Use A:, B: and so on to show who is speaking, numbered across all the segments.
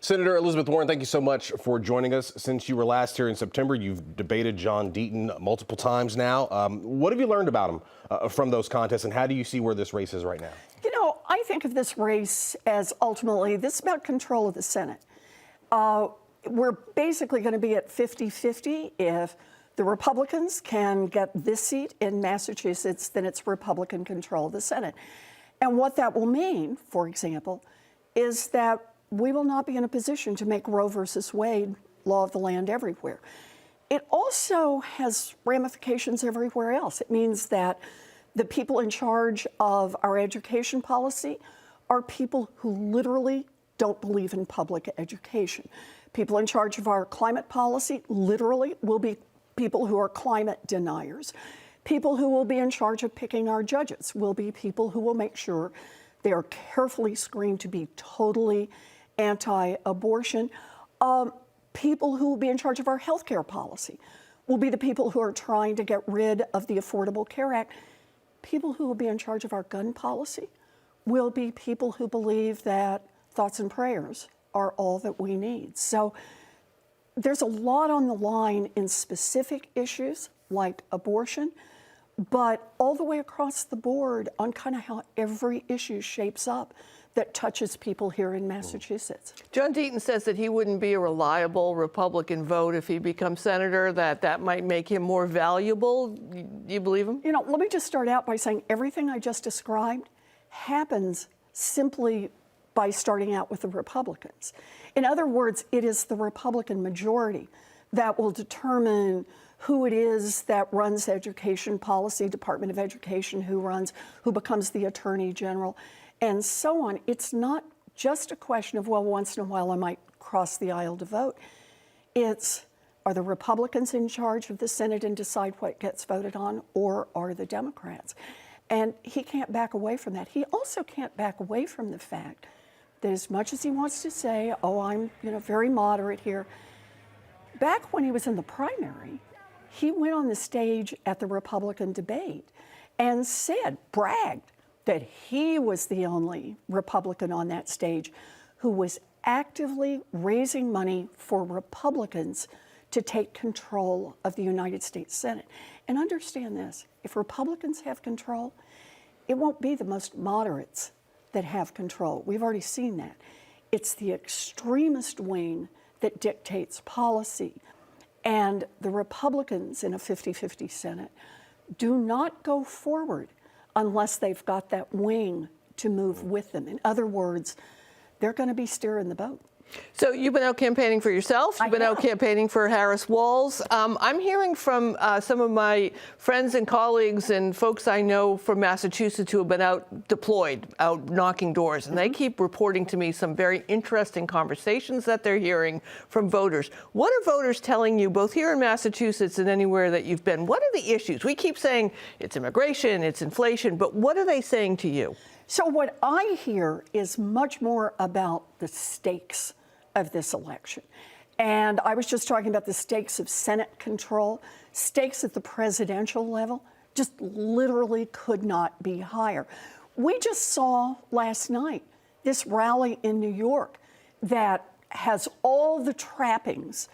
A: Senator Elizabeth Warren, thank you so much for joining us. Since you were last here in September, you've debated John Deaton multiple times now. What have you learned about him from those contests, and how do you see where this race is right now?
B: You know, I think of this race as ultimately, this is about control of the Senate. We're basically going to be at 50-50. If the Republicans can get this seat in Massachusetts, then it's Republican control of the Senate. And what that will mean, for example, is that we will not be in a position to make Roe versus Wade law of the land everywhere. It also has ramifications everywhere else. It means that the people in charge of our education policy are people who literally don't believe in public education. People in charge of our climate policy literally will be people who are climate deniers. People who will be in charge of picking our judges will be people who will make sure they are carefully screened to be totally anti-abortion. People who will be in charge of our health care policy will be the people who are trying to get rid of the Affordable Care Act. People who will be in charge of our gun policy will be people who believe that thoughts and prayers are all that we need. So there's a lot on the line in specific issues like abortion, but all the way across the board on kind of how every issue shapes up that touches people here in Massachusetts.
C: John Deaton says that he wouldn't be a reliable Republican vote if he becomes senator, that might make him more valuable. Do you believe him?
B: You know, let me just start out by saying everything I just described happens simply by starting out with the Republicans. In other words, it is the Republican majority that will determine who it is that runs education policy, Department of Education, who becomes the Attorney General, and so on. It's not just a question of, well, once in a while I might cross the aisle to vote. It's, are the Republicans in charge of the Senate and decide what gets voted on, or are the Democrats? And he can't back away from that. He also can't back away from the fact that as much as he wants to say, oh, I'm very moderate here, back when he was in the primary, he went on the stage at the Republican debate and bragged that he was the only Republican on that stage who was actively raising money for Republicans to take control of the United States Senate. And understand this, if Republicans have control, it won't be the most moderates that have control. We've already seen that. It's the extremist wing that dictates policy. And the Republicans in a 50-50 Senate do not go forward unless they've got that wing to move with them. In other words, they're going to be steering the boat.
C: So you've been out campaigning for yourself. You've been out campaigning for Harris Walz. I'm hearing from some of my friends and colleagues and folks I know from Massachusetts who have been out deployed, out knocking doors, and they keep reporting to me some very interesting conversations that they're hearing from voters. What are voters telling you, both here in Massachusetts and anywhere that you've been? What are the issues? We keep saying it's immigration, it's inflation, but what are they saying to you?
B: So what I hear is much more about the stakes of this election. And I was just talking about the stakes of Senate control. Stakes at the presidential level just literally could not be higher. We just saw last night this rally in New York that has all the trappings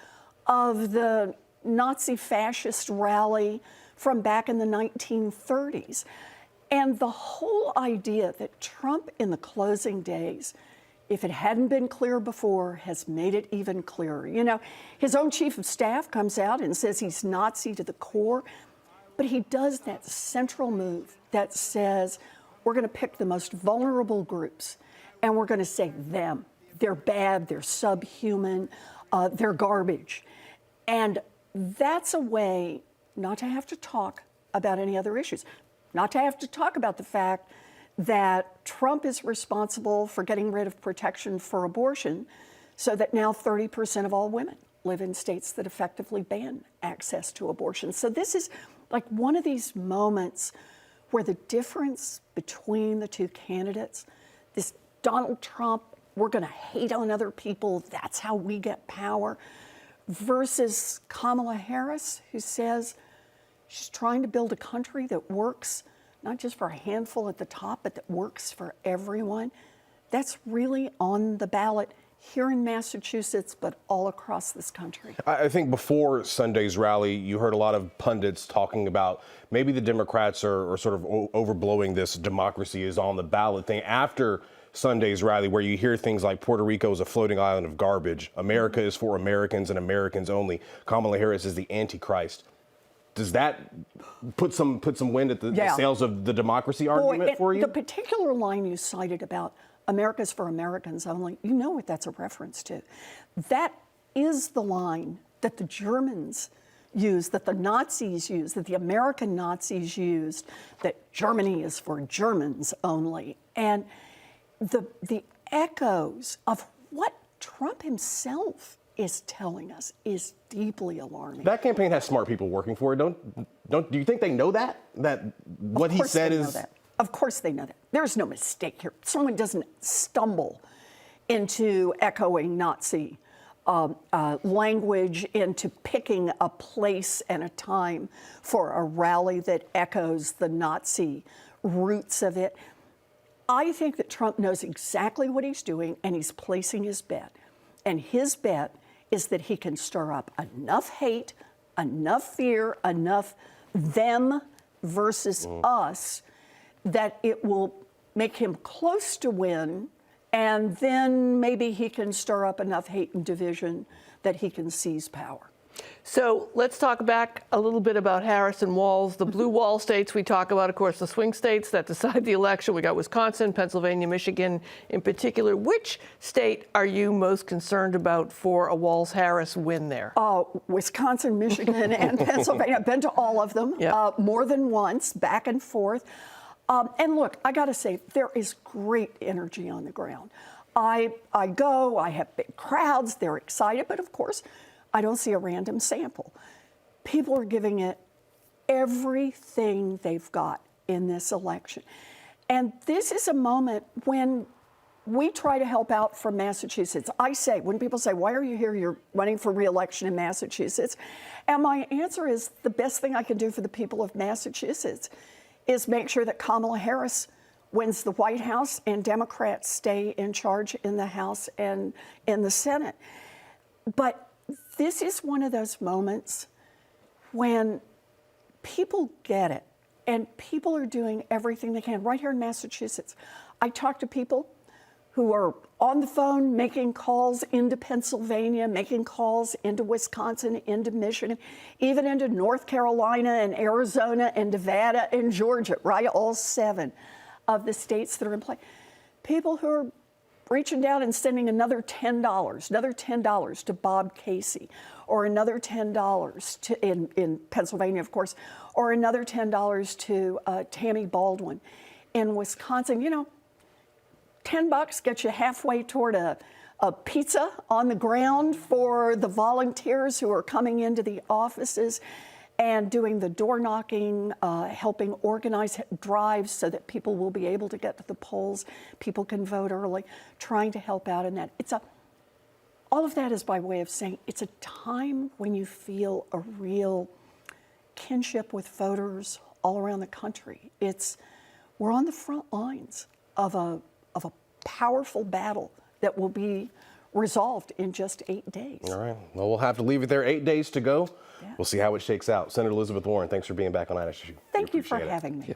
B: of the Nazi fascist rally from back in the 1930s. And the whole idea that Trump in the closing days, if it hadn't been clear before, has made it even clearer. You know, his own chief of staff comes out and says he's Nazi to the core, but he does that central move that says we're going to pick the most vulnerable groups and we're going to say them. They're bad, they're subhuman, they're garbage. And that's a way not to have to talk about any other issues, not to have to talk about the fact that Trump is responsible for getting rid of protection for abortion so that now 30% of all women live in states that effectively ban access to abortion. So this is like one of these moments where the difference between the two candidates, this Donald Trump, we're going to hate on other people, that's how we get power, versus Kamala Harris, who says she's trying to build a country that works not just for a handful at the top, but that works for everyone. That's really on the ballot here in Massachusetts, but all across this country.
A: I think before Sunday's rally, you heard a lot of pundits talking about maybe the Democrats are sort of overblowing this democracy is on the ballot thing. After Sunday's rally, where you hear things like Puerto Rico is a floating island of garbage, America is for Americans and Americans only, Kamala Harris is the Antichrist. Does that put some wind at the sails of the democracy argument for you?
B: The particular line you cited about America's for Americans only, you know what that's a reference to. That is the line that the Germans used, that the Nazis used, that the American Nazis used, that Germany is for Germans only. And the echoes of what Trump himself is telling us is deeply alarming.
A: That campaign has smart people working for it. Do you think they know that? That what he said is...
B: Of course they know that. There's no mistake here. Someone doesn't stumble into echoing Nazi language, into picking a place and a time for a rally that echoes the Nazi roots of it. I think that Trump knows exactly what he's doing, and he's placing his bet. And his bet is that he can stir up enough hate, enough fear, enough them versus us, that it will make him close to win, and then maybe he can stir up enough hate and division that he can seize power.
C: So let's talk back a little bit about Harris and Walz. The blue wall states we talk about, of course, the swing states that decide the election. We got Wisconsin, Pennsylvania, Michigan in particular. Which state are you most concerned about for a Walz-Harris win there?
B: Wisconsin, Michigan, and Pennsylvania. I've been to all of them more than once, back and forth. And look, I got to say, there is great energy on the ground. I go, I have big crowds, they're excited, but of course, I don't see a random sample. People are giving it everything they've got in this election. And this is a moment when we try to help out from Massachusetts. I say, when people say, why are you here? You're running for re-election in Massachusetts. And my answer is, the best thing I can do for the people of Massachusetts is make sure that Kamala Harris wins the White House and Democrats stay in charge in the House and in the Senate. But this is one of those moments when people get it, and people are doing everything they can. Right here in Massachusetts, I talk to people who are on the phone making calls into Pennsylvania, making calls into Wisconsin, into Michigan, even into North Carolina and Arizona and Nevada and Georgia, right? All 7 of the states that are in play. People who are reaching down and sending another $10 to Bob Casey, or another $10 to, in Pennsylvania, of course, or another $10 to Tammy Baldwin in Wisconsin. You know, $10 gets you halfway toward a pizza on the ground for the volunteers who are coming into the offices and doing the door knocking, helping organize drives so that people will be able to get to the polls, people can vote early, trying to help out in that. All of that is by way of saying it's a time when you feel a real kinship with voters all around the country. We're on the front lines of a powerful battle that will be resolved in just 8 days.
A: All right. Well, we'll have to leave it there. 8 days to go.
B: Yeah.
A: We'll see how it shakes out. Senator Elizabeth Warren, thanks for being back on ISG.
B: Thank you for having me.